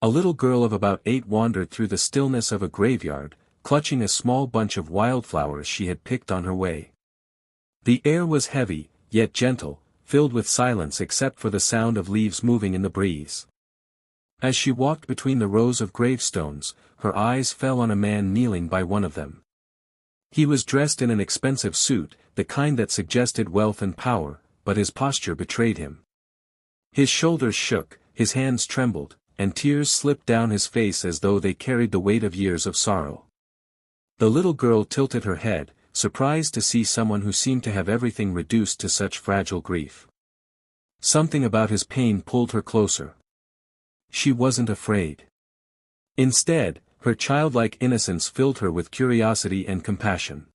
A little girl of about 8 wandered through the stillness of a graveyard, clutching a small bunch of wildflowers she had picked on her way. The air was heavy, yet gentle, filled with silence except for the sound of leaves moving in the breeze. As she walked between the rows of gravestones, her eyes fell on a man kneeling by one of them. He was dressed in an expensive suit, the kind that suggested wealth and power, but his posture betrayed him. His shoulders shook, his hands trembled, and tears slipped down his face as though they carried the weight of years of sorrow. The little girl tilted her head, surprised to see someone who seemed to have everything reduced to such fragile grief. Something about his pain pulled her closer. She wasn't afraid. Instead, her childlike innocence filled her with curiosity and compassion.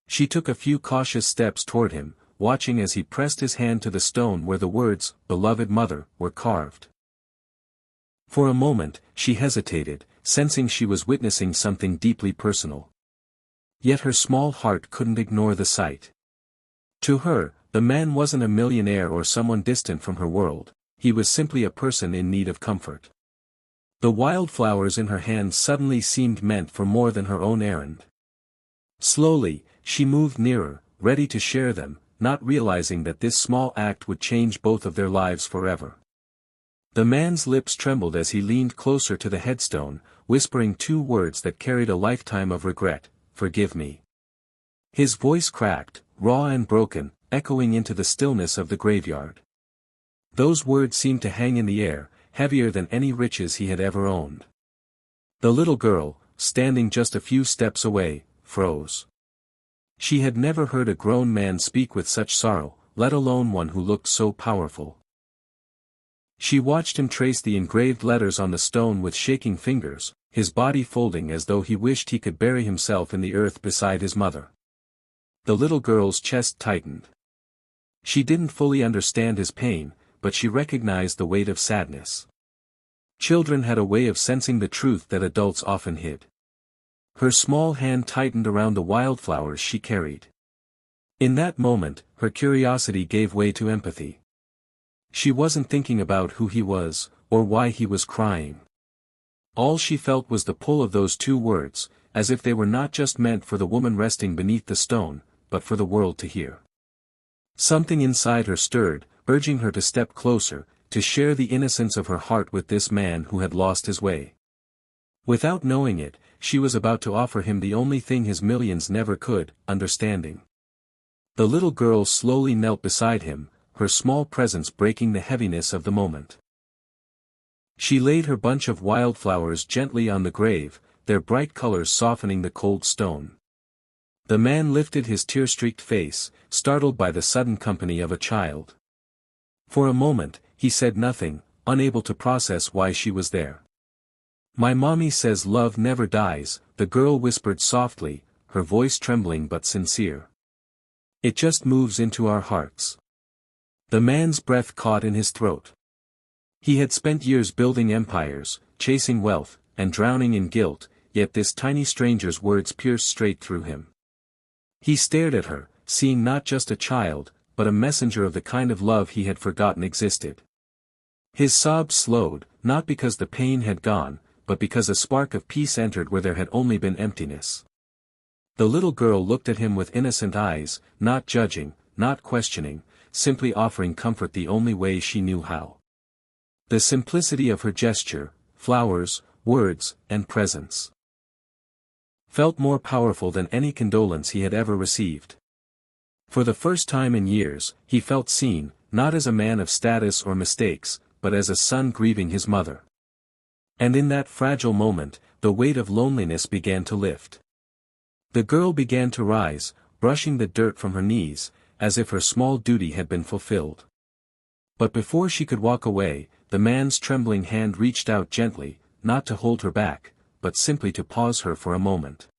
She took a few cautious steps toward him, watching as he pressed his hand to the stone where the words, "Beloved Mother," were carved. For a moment, she hesitated, sensing she was witnessing something deeply personal. Yet her small heart couldn't ignore the sight. To her, the man wasn't a millionaire or someone distant from her world, he was simply a person in need of comfort. The wildflowers in her hands suddenly seemed meant for more than her own errand. Slowly, she moved nearer, ready to share them, not realizing that this small act would change both of their lives forever. The man's lips trembled as he leaned closer to the headstone, whispering 2 words that carried a lifetime of regret: "Forgive me." His voice cracked, raw and broken, echoing into the stillness of the graveyard. Those words seemed to hang in the air, heavier than any riches he had ever owned. The little girl, standing just a few steps away, froze. She had never heard a grown man speak with such sorrow, let alone one who looked so powerful. She watched him trace the engraved letters on the stone with shaking fingers, his body folding as though he wished he could bury himself in the earth beside his mother. The little girl's chest tightened. She didn't fully understand his pain, but she recognized the weight of sadness. Children had a way of sensing the truth that adults often hid. Her small hand tightened around the wildflowers she carried. In that moment, her curiosity gave way to empathy. She wasn't thinking about who he was, or why he was crying. All she felt was the pull of those 2 words, as if they were not just meant for the woman resting beneath the stone, but for the world to hear. Something inside her stirred, urging her to step closer, to share the innocence of her heart with this man who had lost his way. Without knowing it, she was about to offer him the only thing his millions never could: understanding. The little girl slowly knelt beside him, her small presence breaking the heaviness of the moment. She laid her bunch of wildflowers gently on the grave, their bright colors softening the cold stone. The man lifted his tear-streaked face, startled by the sudden company of a child. For a moment, he said nothing, unable to process why she was there. "My mommy says love never dies," the girl whispered softly, her voice trembling but sincere. "It just moves into our hearts." The man's breath caught in his throat. He had spent years building empires, chasing wealth, and drowning in guilt, yet this tiny stranger's words pierced straight through him. He stared at her, seeing not just a child, but a messenger of the kind of love he had forgotten existed. His sobs slowed, not because the pain had gone, but because a spark of peace entered where there had only been emptiness. The little girl looked at him with innocent eyes, not judging, not questioning, simply offering comfort the only way she knew how. The simplicity of her gesture, flowers, words, and presence, felt more powerful than any condolence he had ever received. For the first time in years, he felt seen, not as a man of status or mistakes, but as a son grieving his mother. And in that fragile moment, the weight of loneliness began to lift. The girl began to rise, brushing the dirt from her knees, as if her small duty had been fulfilled. But before she could walk away, the man's trembling hand reached out gently, not to hold her back, but simply to pause her for a moment.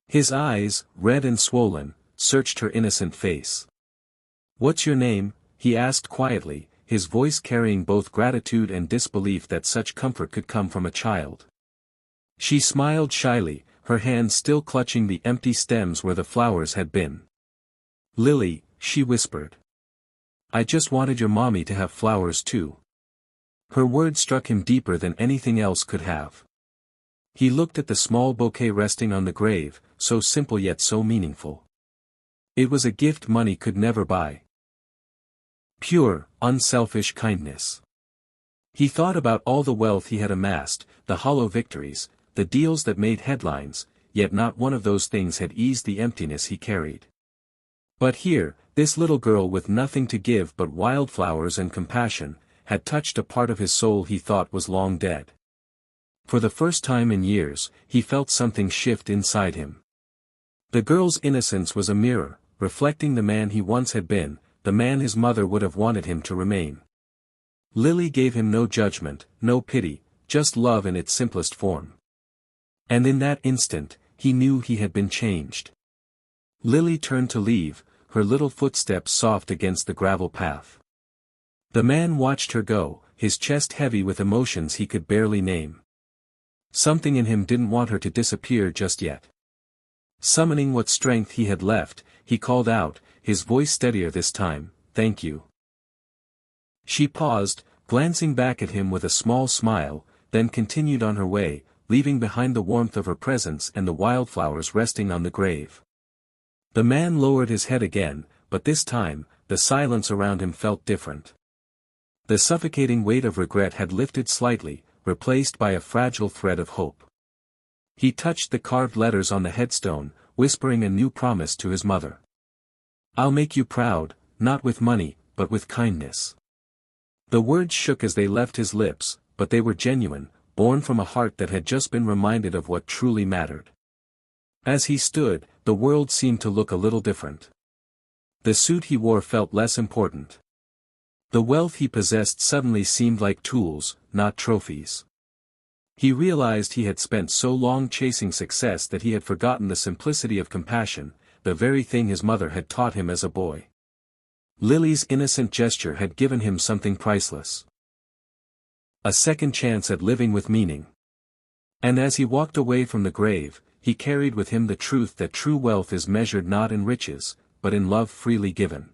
His eyes, red and swollen, searched her innocent face. "What's your name?" he asked quietly, his voice carrying both gratitude and disbelief that such comfort could come from a child. She smiled shyly, her hands still clutching the empty stems where the flowers had been. "Lily," she whispered. "I just wanted your mommy to have flowers too." Her words struck him deeper than anything else could have. He looked at the small bouquet resting on the grave, so simple yet so meaningful. It was a gift money could never buy. Pure, unselfish kindness. He thought about all the wealth he had amassed, the hollow victories, the deals that made headlines, yet not one of those things had eased the emptiness he carried. But here, this little girl with nothing to give but wildflowers and compassion, had touched a part of his soul he thought was long dead. For the first time in years, he felt something shift inside him. The girl's innocence was a mirror, reflecting the man he once had been, the man his mother would have wanted him to remain. Lily gave him no judgment, no pity, just love in its simplest form. And in that instant, he knew he had been changed. Lily turned to leave, her little footsteps soft against the gravel path. The man watched her go, his chest heavy with emotions he could barely name. Something in him didn't want her to disappear just yet. Summoning what strength he had left, he called out, his voice steadier this time, "Thank you." She paused, glancing back at him with a small smile, then continued on her way, leaving behind the warmth of her presence and the wildflowers resting on the grave. The man lowered his head again, but this time, the silence around him felt different. The suffocating weight of regret had lifted slightly, replaced by a fragile thread of hope. He touched the carved letters on the headstone, whispering a new promise to his mother. "I'll make you proud, not with money, but with kindness." The words shook as they left his lips, but they were genuine, born from a heart that had just been reminded of what truly mattered. As he stood, the world seemed to look a little different. The suit he wore felt less important. The wealth he possessed suddenly seemed like tools, not trophies. He realized he had spent so long chasing success that he had forgotten the simplicity of compassion, the very thing his mother had taught him as a boy. Lily's innocent gesture had given him something priceless. A second chance at living with meaning. And as he walked away from the grave, he carried with him the truth that true wealth is measured not in riches, but in love freely given.